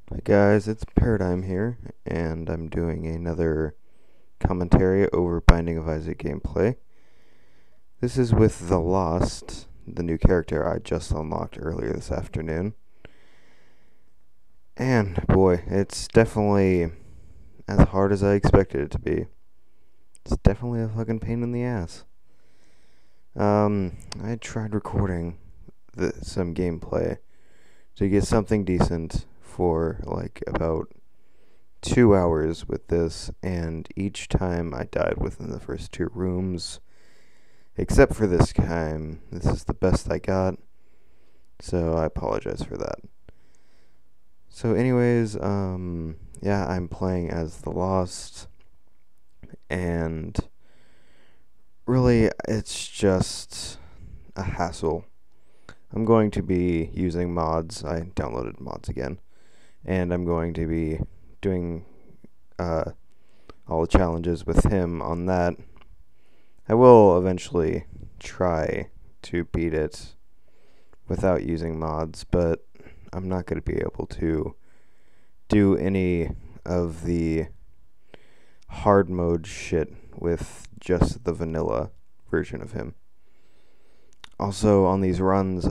Hi guys, it's Paradyym here, and I'm doing another commentary over Binding of Isaac gameplay. This is with The Lost, the new character I just unlocked earlier this afternoon. And boy, it's definitely as hard as I expected it to be. It's definitely a fucking pain in the ass. I tried recording some gameplay to get something decent for like about 2 hours with this, and each time I died within the first two rooms. Except for this time, this is the best I got, so I apologize for that. So anyways, yeah, I'm playing as the Lost, and really, it's just a hassle. I'm going to be using mods. I downloaded mods again, and I'm going to be doing all the challenges with him on that. I will eventually try to beat it without using mods, but I'm not going to be able to do any of the hard mode shit with just the vanilla version of him. Also, on these runs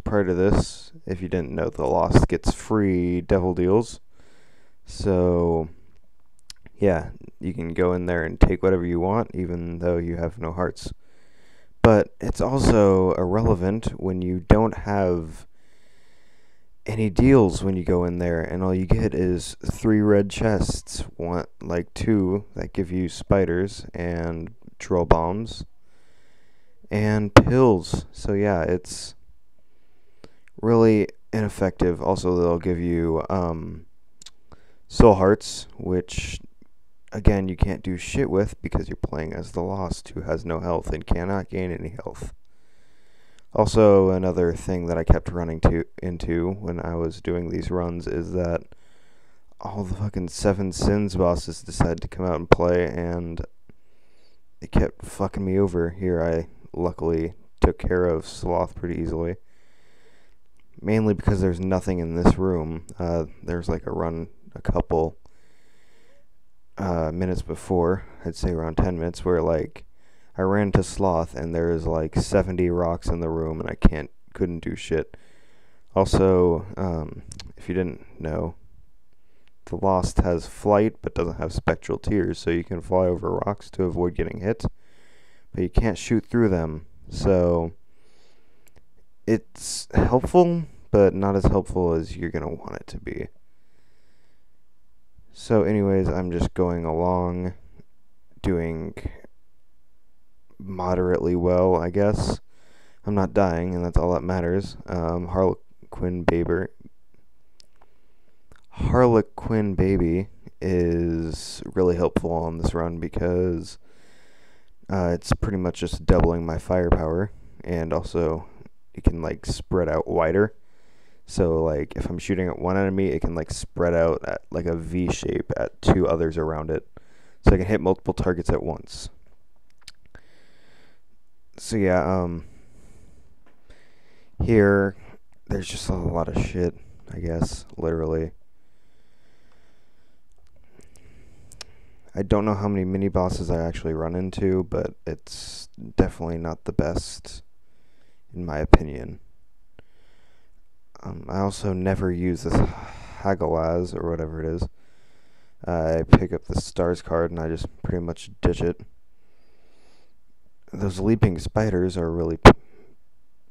prior to this, if you didn't know, the Lost gets free devil deals. So yeah, you can go in there and take whatever you want, even though you have no hearts. But it's also irrelevant when you don't have any deals when you go in there, and all you get is 3 red chests, like 2 that give you spiders and troll bombs and pills. So yeah, it's really ineffective. Also, they'll give you soul hearts, which again, you can't do shit with because you're playing as the Lost, who has no health and cannot gain any health. Also, another thing that I kept running into when I was doing these runs is that all the fucking 7 Sins bosses decided to come out and play, and it kept fucking me over. Here, I luckily took care of Sloth pretty easily. Mainly because there's nothing in this room. There's like a couple minutes before, I'd say around 10 minutes, where like I ran to Sloth and there's like 70 rocks in the room and I couldn't do shit. Also, if you didn't know, the Lost has flight but doesn't have spectral tears, so you can fly over rocks to avoid getting hit, but you can't shoot through them. So it's helpful, but not as helpful as you're gonna want it to be. So anyways, I'm just going along, doing moderately well, I guess. I'm not dying, and that's all that matters. Harlequin Baby is really helpful on this run because it's pretty much just doubling my firepower, and also it can like spread out wider. So like if I'm shooting at one enemy, it can like spread out at like a V shape at 2 others around it. So I can hit multiple targets at once. So yeah, here there's just a lot of shit, I guess, literally. I don't know how many mini bosses I actually run into, but it's definitely not the best in my opinion. I also never use this Hagalaz, or whatever it is. I pick up the stars card and I just pretty much ditch it. Those leaping spiders are really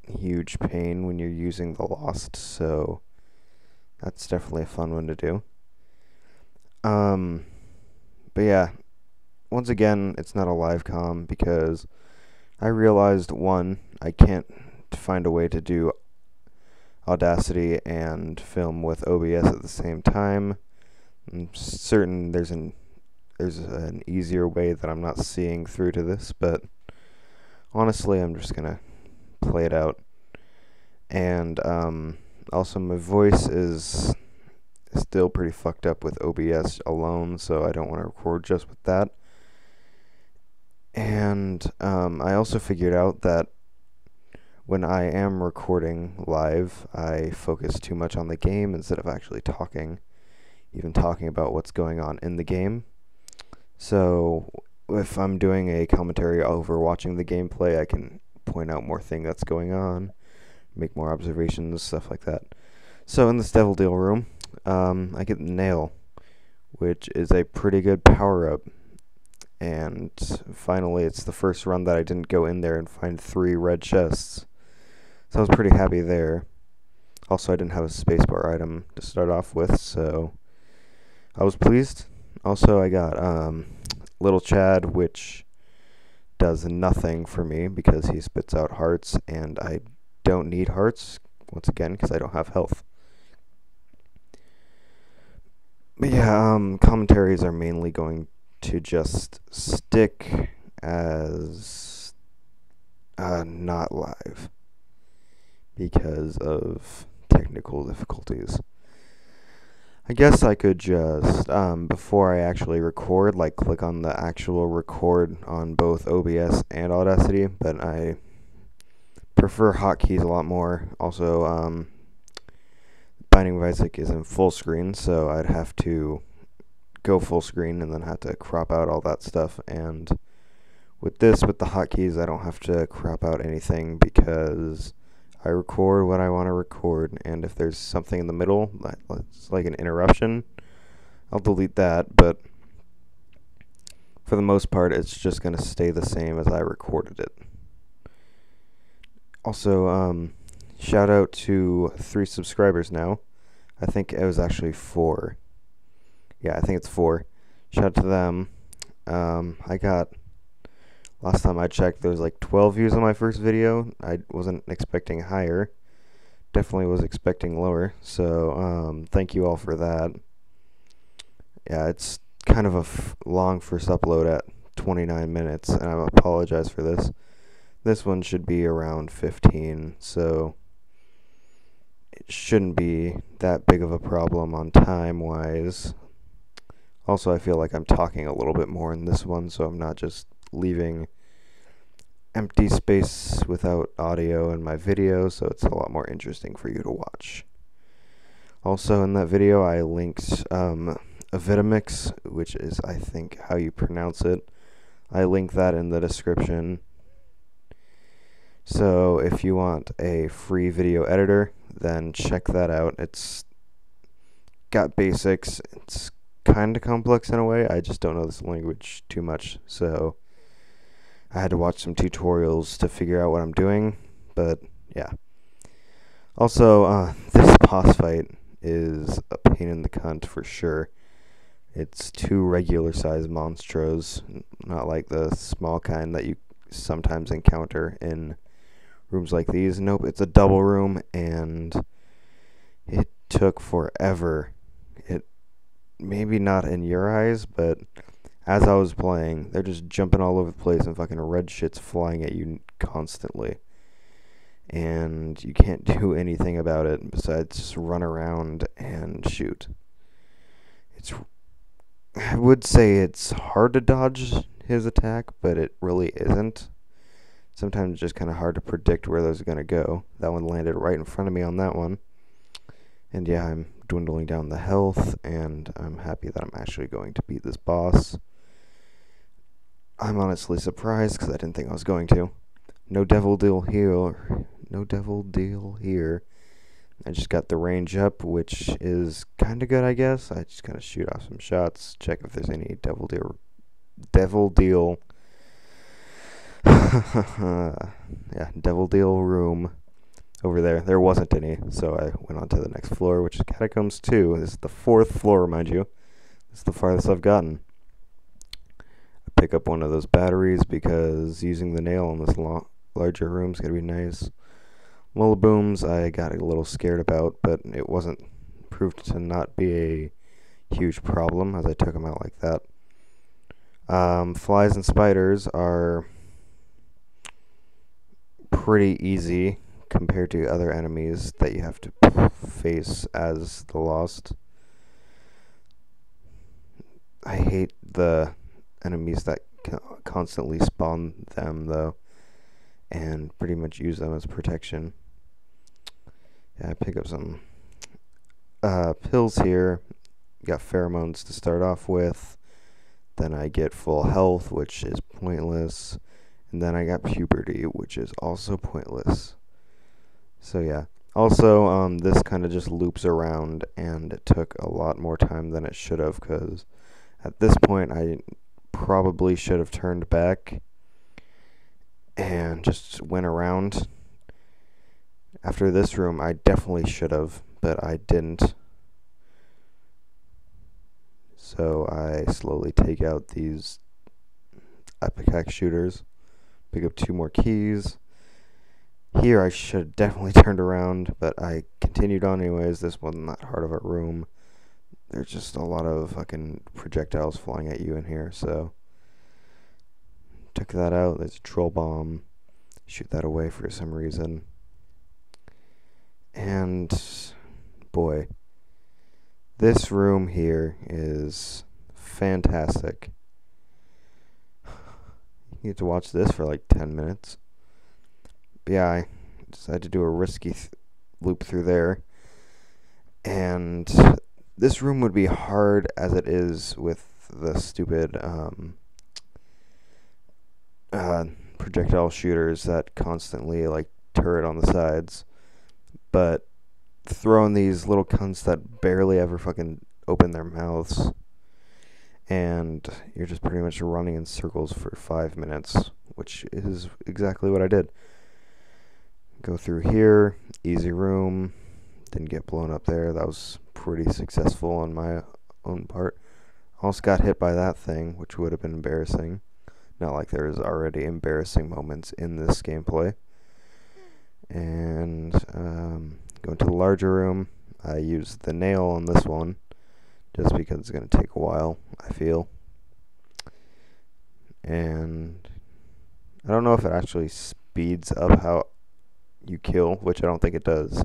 huge pain when you're using the Lost, so that's definitely a fun one to do. But yeah, once again, it's not a live comm because I realized, one, I can't find a way to do Audacity and film with OBS at the same time. I'm certain there's an easier way that I'm not seeing through to this, but honestly, I'm just gonna play it out. And also, my voice is still pretty fucked up with OBS alone, so I don't want to record just with that. And I also figured out that when I am recording live, I focus too much on the game instead of actually talking, even talking about what's going on in the game. So if I'm doing a commentary over watching the gameplay, I can point out more thing that's going on, make more observations, stuff like that. So in this Devil Deal room, I get the nail, which is a pretty good power-up. And finally, it's the first run that I didn't go in there and find 3 red chests. So I was pretty happy there. Also, I didn't have a spacebar item to start off with, so I was pleased. Also, I got Little Chad, which does nothing for me because he spits out hearts, and I don't need hearts, once again, because I don't have health. But yeah, commentaries are mainly going to just stick as not live because of technical difficulties. I guess I could just, before I actually record, like click on the actual record on both OBS and Audacity, but I prefer hotkeys a lot more. Also, Binding of Isaac is in full screen, so I'd have to go full screen and then have to crop out all that stuff. And with this, with the hotkeys, I don't have to crop out anything because I record what I want to record. And if there's something in the middle, it's like an interruption, I'll delete that. But for the most part, it's just going to stay the same as I recorded it. Also, shout out to 3 subscribers now. I think it was actually 4. Yeah, I think it's 4. Shout out to them. I got, last time I checked, there was like 12 views on my first video. I wasn't expecting higher. Definitely was expecting lower. So, thank you all for that. Yeah, it's kind of a long first upload at 29 minutes, and I apologize for this. This one should be around 15, so it shouldn't be that big of a problem on time-wise. Also, I feel like I'm talking a little bit more in this one, so I'm not just leaving empty space without audio in my video, so it's a lot more interesting for you to watch. Also, in that video, I linked a Vitamix, which is, I think, how you pronounce it. I link that in the description. So, if you want a free video editor, then check that out. It's got basics. It's kind of complex in a way. I just don't know this language too much, so I had to watch some tutorials to figure out what I'm doing, but yeah. Also, this boss fight is a pain in the cunt for sure. It's 2 regular sized monstros, not like the small kind that you sometimes encounter in rooms like these. Nope, it's a double room, and it took forever. It maybe not in your eyes, but as I was playing, they're just jumping all over the place and fucking red shit's flying at you constantly. And you can't do anything about it besides just run around and shoot. I would say it's hard to dodge his attack, but it really isn't. Sometimes it's just kind of hard to predict where those are going to go. That one landed right in front of me on that one. And yeah, I'm dwindling down the health, and I'm happy that I'm actually going to beat this boss. I'm honestly surprised, because I didn't think I was going to. No devil deal here. No devil deal here. I just got the range up, which is kind of good, I guess. I just kind of shoot off some shots, check if there's any devil deal. Yeah, devil deal room over there. There wasn't any, so I went on to the next floor, which is Catacombs 2. This is the 4th floor, mind you. This is the farthest I've gotten. I pick up one of those batteries because using the nail in this larger room is going to be nice. Mullabooms I got a little scared about, but it wasn't proved to not be a huge problem as I took them out like that. Flies and spiders are pretty easy compared to other enemies that you have to face as the Lost. I hate the enemies that constantly spawn them, though. and pretty much use them as protection. Yeah, I pick up some pills here. Got pheromones to start off with. Then I get full health, which is pointless. And then I got puberty, which is also pointless. So yeah. Also, this kind of just loops around, and it took a lot more time than it should have, because at this point I probably should have turned back and just went around. After this room, I definitely should have, but I didn't. So I slowly take out these ipecac shooters, pick up 2 more keys. Here I should have definitely turned around, but I continued on anyways. This wasn't that hard of a room. There's just a lot of fucking projectiles flying at you in here, so took that out. There's a troll bomb. Shoot that away for some reason. And boy, this room here is fantastic. You get to watch this for like 10 minutes. But yeah, I decided to do a risky loop through there. And this room would be hard as it is with the stupid projectile shooters that constantly like turret on the sides. But throwing these little cunts that barely ever fucking open their mouths, and you're just pretty much running in circles for 5 minutes, which is exactly what I did. Go through here, easy room, didn't get blown up there. That was pretty successful on my own part. Also got hit by that thing, which would have been embarrassing. Not like there's already embarrassing moments in this gameplay. And go into the larger room. I used the nail on this one, just because it's going to take a while, I feel. And I don't know if it actually speeds up how you kill, which I don't think it does,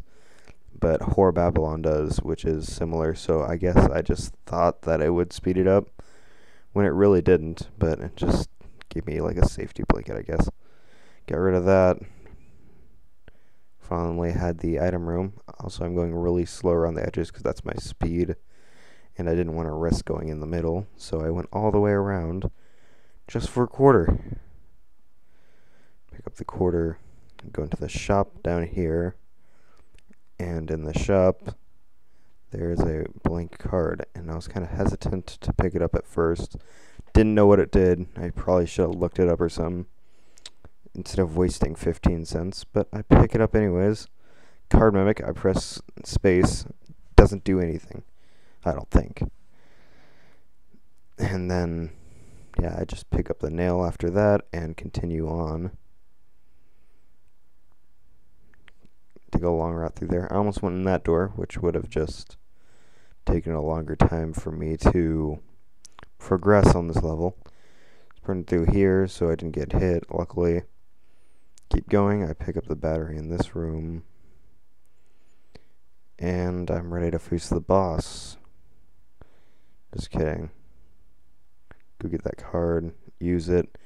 but Whore Babylon does, which is similar. So I guess I just thought that it would speed it up when it really didn't, but it just gave me like a safety blanket, I guess. Get rid of that. Finally had the item room. Also, I'm going really slow around the edges because that's my speed, and I didn't want to risk going in the middle, so I went all the way around just for a quarter. Pick up the quarter, go into the shop down here, and in the shop there's a blank card, and I was kind of hesitant to pick it up at first. Didn't know what it did. I probably should have looked it up or something instead of wasting 15 cents, but I pick it up anyways. Card mimic, I press space, doesn't do anything, I don't think. And then, yeah, I just pick up the nail after that and continue on. To go a long route through there. I almost went in that door, which would have just taken a longer time for me to progress on this level. Sprint through here so I didn't get hit, luckily. Keep going. I pick up the battery in this room, and I'm ready to face the boss. Just kidding. Go get that card, use it,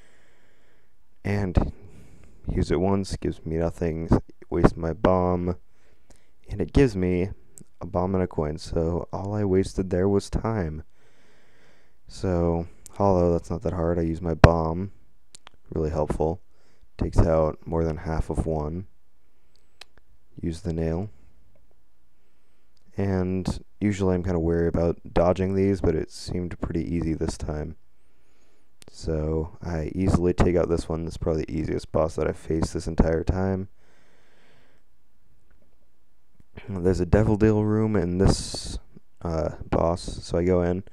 and use it once, gives me nothing, waste my bomb, and it gives me a bomb and a coin, so all I wasted there was time. So, hollow, that's not that hard. I use my bomb, really helpful. Takes out more than half of one. Use the nail. And usually I'm kind of wary about dodging these, but it seemed pretty easy this time. So I easily take out this one. It's probably the easiest boss that I've faced this entire time. There's a devil deal room in this boss, so I go in.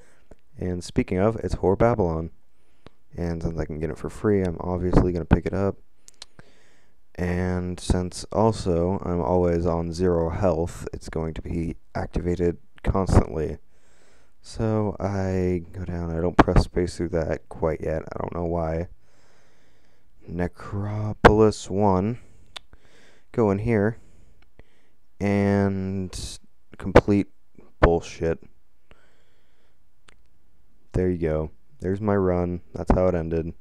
And speaking of, it's Whore Babylon. And since I can get it for free, I'm obviously going to pick it up. And since also I'm always on 0 health, it's going to be activated constantly. So I go down. I don't press space through that quite yet. I don't know why. Necropolis 1. Go in here. And complete bullshit. There you go. There's my run. That's how it ended.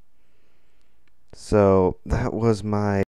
So that was my